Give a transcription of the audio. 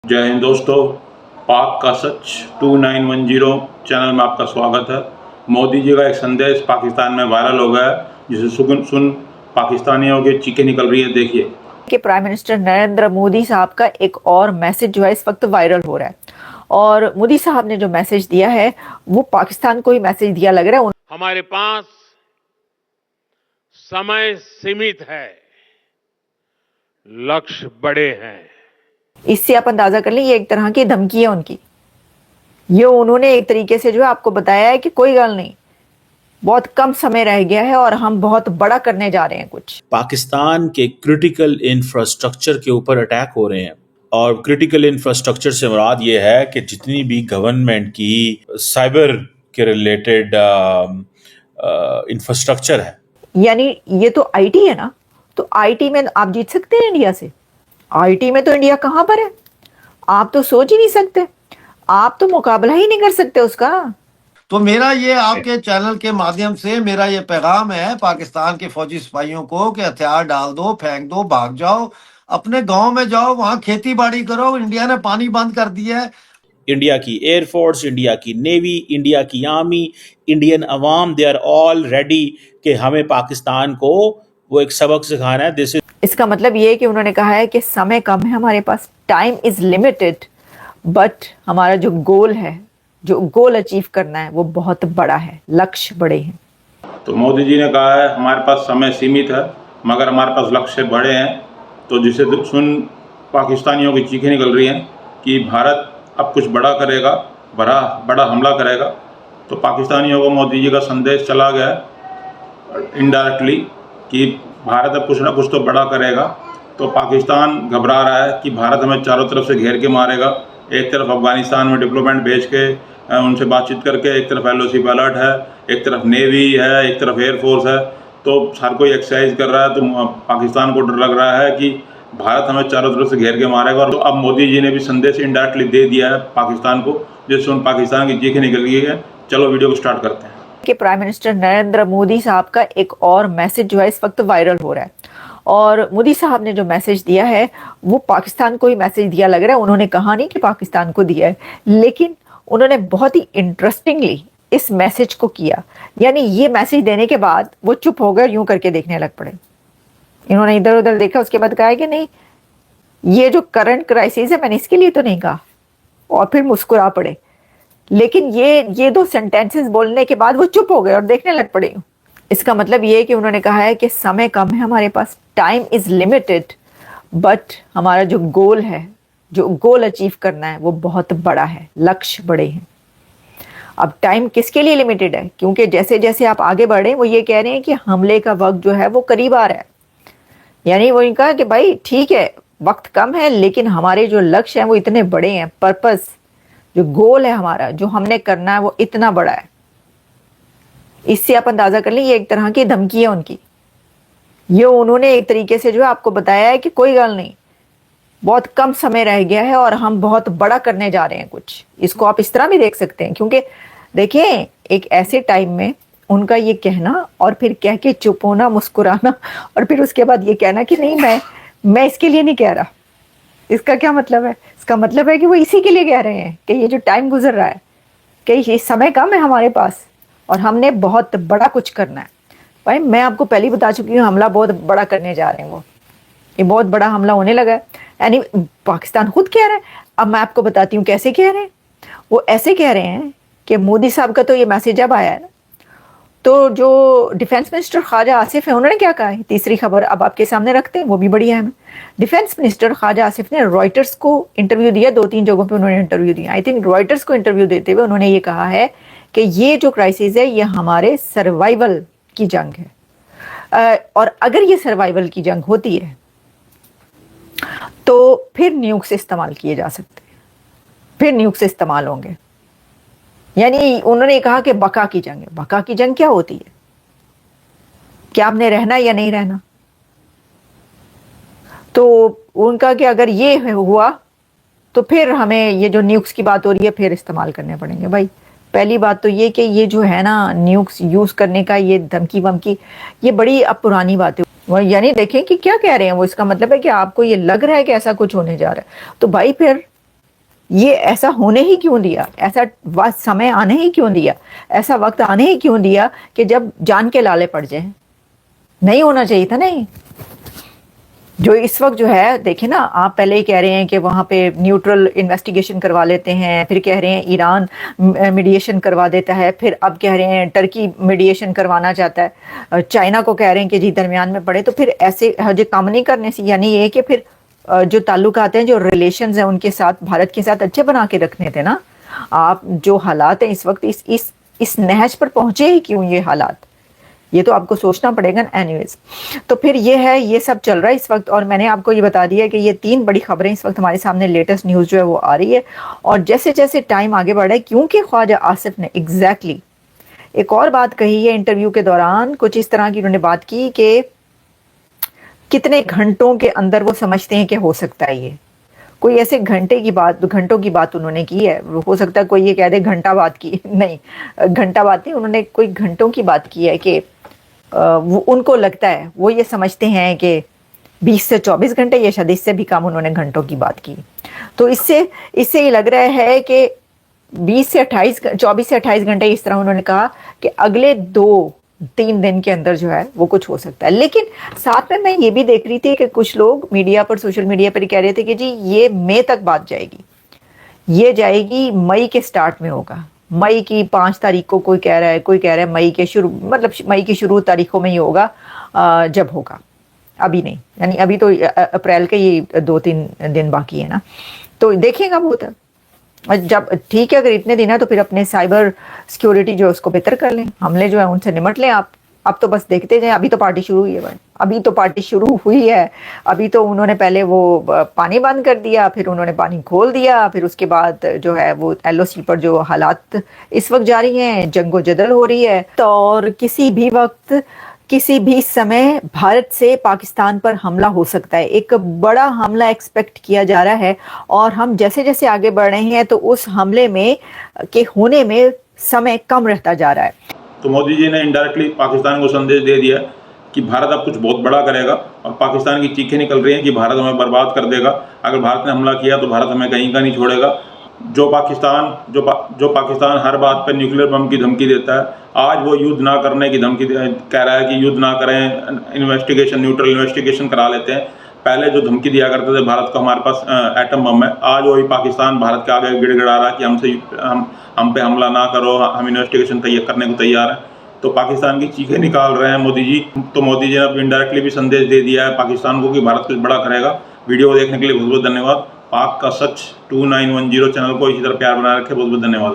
जय हिंद दोस्तों, पाक का सच 2910 चैनल में आपका स्वागत है। मोदी जी का एक संदेश पाकिस्तान में वायरल हो गया है, जिसे सुन पाकिस्तानियों की चीखें निकल रही है। देखिए कि प्राइम मिनिस्टर नरेंद्र मोदी साहब का एक और मैसेज जो है इस वक्त वायरल हो रहा है। और मोदी साहब ने जो मैसेज दिया है वो पाकिस्तान को ही मैसेज दिया लग रहा है। हमारे पास समय सीमित है, लक्ष्य बड़े हैं। इससे आप अंदाजा कर लें, ये एक तरह की धमकी है उनकी। ये उन्होंने एक तरीके से जो है आपको बताया है कि कोई गल नहीं, बहुत कम समय रह गया है और हम बहुत बड़ा करने जा रहे हैं कुछ। पाकिस्तान के क्रिटिकल इंफ्रास्ट्रक्चर के ऊपर अटैक हो रहे हैं, और क्रिटिकल इंफ्रास्ट्रक्चर से मुराद ये है कि जितनी भी गवर्नमेंट की साइबर के रिलेटेड इंफ्रास्ट्रक्चर है, यानी ये तो आईटी है ना, तो आईटी में आप जीत सकते हैं इंडिया से। आईटी में तो इंडिया कहां पर है, आप तो सोच ही नहीं सकते, आप तो मुकाबला ही नहीं कर सकते उसका। तो मेरा ये आपके चैनल के माध्यम से मेरा ये पैगाम है पाकिस्तान के फौजी सिपाहियों को कि हथियार डाल दो, फेंक दो, भाग जाओ, अपने गांव में जाओ, वहां खेती बाड़ी करो। इंडिया ने पानी बंद कर दिया है। इंडिया की एयरफोर्स, इंडिया की नेवी, इंडिया की army, Indian Awam, they are all ready कि हमें पाकिस्तान को वो एक सबक सिखाना है। दिस इज इसका मतलब ये है कि उन्होंने कहा है कि समय कम है हमारे पास, टाइम इज लिमिटेड, बट हमारा जो गोल है, जो गोल अचीव करना है वो बहुत बड़ा है, लक्ष्य बड़े हैं। तो मोदी जी ने कहा है हमारे पास समय सीमित है मगर हमारे पास लक्ष्य बड़े हैं। तो जिसे सुन पाकिस्तानियों की चीखें निकल रही हैं कि भारत अब कुछ बड़ा करेगा, बड़ा हमला करेगा। तो पाकिस्तानियों को मोदी जी का संदेश चला गया है इनडायरेक्टली कि भारत अब कुछ ना कुछ तो बड़ा करेगा। तो पाकिस्तान घबरा रहा है कि भारत हमें चारों तरफ से घेर के मारेगा। एक तरफ अफगानिस्तान में डिप्लोमेट भेज के उनसे बातचीत करके, एक तरफ एलओसी पे अलर्ट है, एक तरफ नेवी है, एक तरफ एयरफोर्स है। तो हर कोई एक्सरसाइज कर रहा है। तो पाकिस्तान को डर लग रहा है कि भारत हमें चारों तरफ से घेर के मारेगा। और तो अब मोदी जी ने भी संदेश इनडायरेक्टली दे दिया है पाकिस्तान को, जिससे उन पाकिस्तान की चीखें निकल गई है। चलो वीडियो को स्टार्ट करते हैं। कि प्राइम मिनिस्टर नरेंद्र मोदी साहब का एक और मैसेज जो है इस वक्त वायरल हो रहा है। और मोदी साहब ने जो मैसेज दिया है वो पाकिस्तान को ही मैसेज दिया लग रहा है। उन्होंने कहा नहीं कि पाकिस्तान को दिया है, लेकिन उन्होंने बहुत ही इंटरेस्टिंगली इस मैसेज को किया। यानी ये मैसेज देने के बाद वो चुप हो गए, यूं करके देखने लग पड़े। इन्होंने इधर उधर देखा, उसके बाद कहा कि नहीं, ये जो करंट क्राइसिस है मैंने इसके लिए तो नहीं कहा, और फिर मुस्कुरा पड़े। लेकिन ये दो सेंटेंसेस बोलने के बाद वो चुप हो गए और देखने लग पड़े। इसका मतलब ये है कि उन्होंने कहा है कि समय कम है हमारे पास, टाइम इज लिमिटेड, बट हमारा जो गोल है, जो गोल अचीव करना है वो बहुत बड़ा है, लक्ष्य बड़े हैं। अब टाइम किसके लिए लिमिटेड है? क्योंकि जैसे जैसे आप आगे बढ़े वो ये कह रहे हैं कि हमले का वक्त जो है वो करीब आ रहा है। यानी वो कहा कि भाई ठीक है, वक्त कम है, लेकिन हमारे जो लक्ष्य हैं वो इतने बड़े हैं, पर्पस जो गोल है हमारा, जो हमने करना है वो इतना बड़ा है। इससे आप अंदाजा कर लें, ये एक तरह की धमकी है उनकी। ये उन्होंने एक तरीके से जो है आपको बताया है कि कोई गल नहीं, बहुत कम समय रह गया है और हम बहुत बड़ा करने जा रहे हैं कुछ। इसको आप इस तरह भी देख सकते हैं, क्योंकि देखिए एक ऐसे टाइम में उनका ये कहना और फिर कह के चुप होना, मुस्कुराना, और फिर उसके बाद ये कहना कि नहीं मैं इसके लिए नहीं कह रहा। इसका क्या मतलब है? इसका मतलब है कि वो इसी के लिए कह रहे हैं कि ये जो टाइम गुजर रहा है, कि ये समय कम है हमारे पास और हमने बहुत बड़ा कुछ करना है। भाई मैं आपको पहले ही बता चुकी हूँ, हमला बहुत बड़ा करने जा रहे हैं। वो ये बहुत बड़ा हमला होने लगा है। यानी पाकिस्तान खुद कह रहा है। अब मैं आपको बताती हूँ कैसे कह रहे हैं। वो ऐसे कह रहे हैं कि मोदी साहब का तो ये मैसेज अब आया है ना, तो जो डिफेंस मिनिस्टर ख्वाजा आसिफ है उन्होंने क्या कहा है, तीसरी खबर अब आपके सामने रखते हैं, वो भी बड़ी अहम है। डिफेंस मिनिस्टर ख्वाजा आसिफ ने रॉयटर्स को इंटरव्यू दिया, 2-3 जगहों पे उन्होंने इंटरव्यू दिया। आई थिंक रॉयटर्स को इंटरव्यू देते हुए उन्होंने ये कहा है कि ये जो क्राइसिस है ये हमारे सर्वाइवल की जंग है, और अगर ये सर्वाइवल की जंग होती है तो फिर न्यूक्स इस्तेमाल किए जा सकते हैं, फिर न्यूक्स इस्तेमाल होंगे। यानी उन्होंने कहा कि बका की जंग है। बका की जंग क्या होती है? क्या आपने रहना या नहीं रहना? तो उनका कि अगर ये हुआ तो फिर हमें ये जो न्यूक्स की बात हो रही है फिर इस्तेमाल करने पड़ेंगे। भाई पहली बात तो ये कि ये जो है ना न्यूक्स यूज करने का ये धमकी वमकी, ये बड़ी अब पुरानी बात है। वो यानी देखें कि क्या कह रहे हैं वो। इसका मतलब है कि आपको ये लग रहा है कि ऐसा कुछ होने जा रहा है, तो भाई फिर ये ऐसा होने ही क्यों दिया, ऐसा समय आने ही क्यों दिया, ऐसा वक्त आने ही क्यों दिया कि जब जान के लाले पड़ जाए? नहीं होना चाहिए था। नहीं, जो इस वक्त जो है, देखिए ना, आप पहले ही कह रहे हैं कि वहाँ पे न्यूट्रल इन्वेस्टिगेशन करवा लेते हैं, फिर कह रहे हैं ईरान मीडिएशन करवा देता है, फिर अब कह रहे हैं टर्की मीडिएशन करवाना चाहता है, चाइना को कह रहे हैं कि जी दरमियान में पड़े। तो फिर ऐसे जो काम नहीं करने से यानी ये कि फिर जो ताल्लुकात हैं, जो रिलेशंस हैं उनके साथ, भारत के साथ अच्छे बना के रखने थे ना। आप जो हालात हैं इस वक्त, इस नहज पर पहुंचे ही क्यों ये हालात, ये तो आपको सोचना पड़ेगा। एनीवेज, तो फिर ये है, ये सब चल रहा है इस वक्त। और मैंने आपको ये बता दिया कि ये 3 बड़ी खबरें इस वक्त हमारे सामने, लेटेस्ट न्यूज़ जो है वो आ रही है। और जैसे जैसे टाइम आगे बढ़ रहा है, क्योंकि ख्वाजा आसिफ ने एग्जैक्टली एक और बात कही है इंटरव्यू के दौरान, कुछ इस तरह की उन्होंने बात की कि कितने घंटों के अंदर वो समझते हैं कि हो सकता है ये, कोई ऐसे घंटों की बात उन्होंने की है। हो सकता है कोई ये कह दे घंटा बात की, नहीं, घंटा बात नहीं, उन्होंने कोई घंटों की बात की है कि वो उनको लगता है, वो ये समझते हैं कि 20 से 24 घंटे या शायद इससे भी कम उन्होंने घंटों की बात की। तो इससे ये लग रहा है कि 24 से 28 घंटे, इस तरह उन्होंने कहा कि अगले 2-3 दिन के अंदर जो है वो कुछ हो सकता है। लेकिन साथ में मैं ये भी देख रही थी कि कुछ लोग मीडिया पर, सोशल मीडिया पर कह रहे थे कि जी ये मई तक बात जाएगी, ये जाएगी मई के स्टार्ट में होगा, मई की 5 तारीख को कोई कह रहा है मई के शुरू, मतलब मई की शुरू तारीखों में ही होगा, जब होगा, अभी नहीं। यानी अभी तो अप्रैल के ये 2-3 दिन बाकी है ना, तो देखिएगा वो तक। जब ठीक है, अगर इतने दिन है तो फिर अपने साइबर सिक्योरिटी जो है उसको बेहतर कर लें, हमले जो है उनसे निमट लें आप। अब तो बस देखते जाएं, अभी तो पार्टी शुरू हुई है भाई, अभी तो पार्टी शुरू हुई है। अभी तो उन्होंने पहले वो पानी बंद कर दिया, फिर उन्होंने पानी खोल दिया, फिर उसके बाद जो है वो LOC पर जो हालात इस वक्त जारी हैं, जंगो-जदल हो रही है। तो और किसी भी वक्त, किसी भी समय भारत से पाकिस्तान पर हमला हो सकता है, एक बड़ा हमला एक्सपेक्ट किया जा रहा है। और हम जैसे जैसे आगे बढ़ रहे हैं तो उस हमले में के होने में समय कम रहता जा रहा है। तो मोदी जी ने इनडायरेक्टली पाकिस्तान को संदेश दे दिया कि भारत अब कुछ बहुत बड़ा करेगा, और पाकिस्तान की चीखें निकल रही हैं कि भारत हमें बर्बाद कर देगा। अगर भारत ने हमला किया तो भारत हमें कहीं का नहीं छोड़ेगा। जो पाकिस्तान हर बात पर न्यूक्लियर बम की धमकी देता है, आज वो युद्ध ना करने की धमकी कह रहा है कि युद्ध ना करें, न्यूट्रल इन्वेस्टिगेशन करा लेते हैं। पहले जो धमकी दिया करते थे भारत को हमारे पास एटम बम है, आज वही पाकिस्तान भारत के आगे गिड़गिड़ा रहा है कि हम पे हमला ना करो, हम इन्वेस्टिगेशन करने को तैयार हैं। तो पाकिस्तान की चीखें निकाल रहे हैं मोदी जी। तो मोदी जी ने अब इनडायरेक्टली भी संदेश दे दिया है पाकिस्तान को कि भारत कुछ बड़ा करेगा। वीडियो को देखने के लिए बहुत बहुत धन्यवाद। पाक का सच 2910 चैनल को इसी तरह प्यार बनाए रखे, बहुत बहुत धन्यवाद।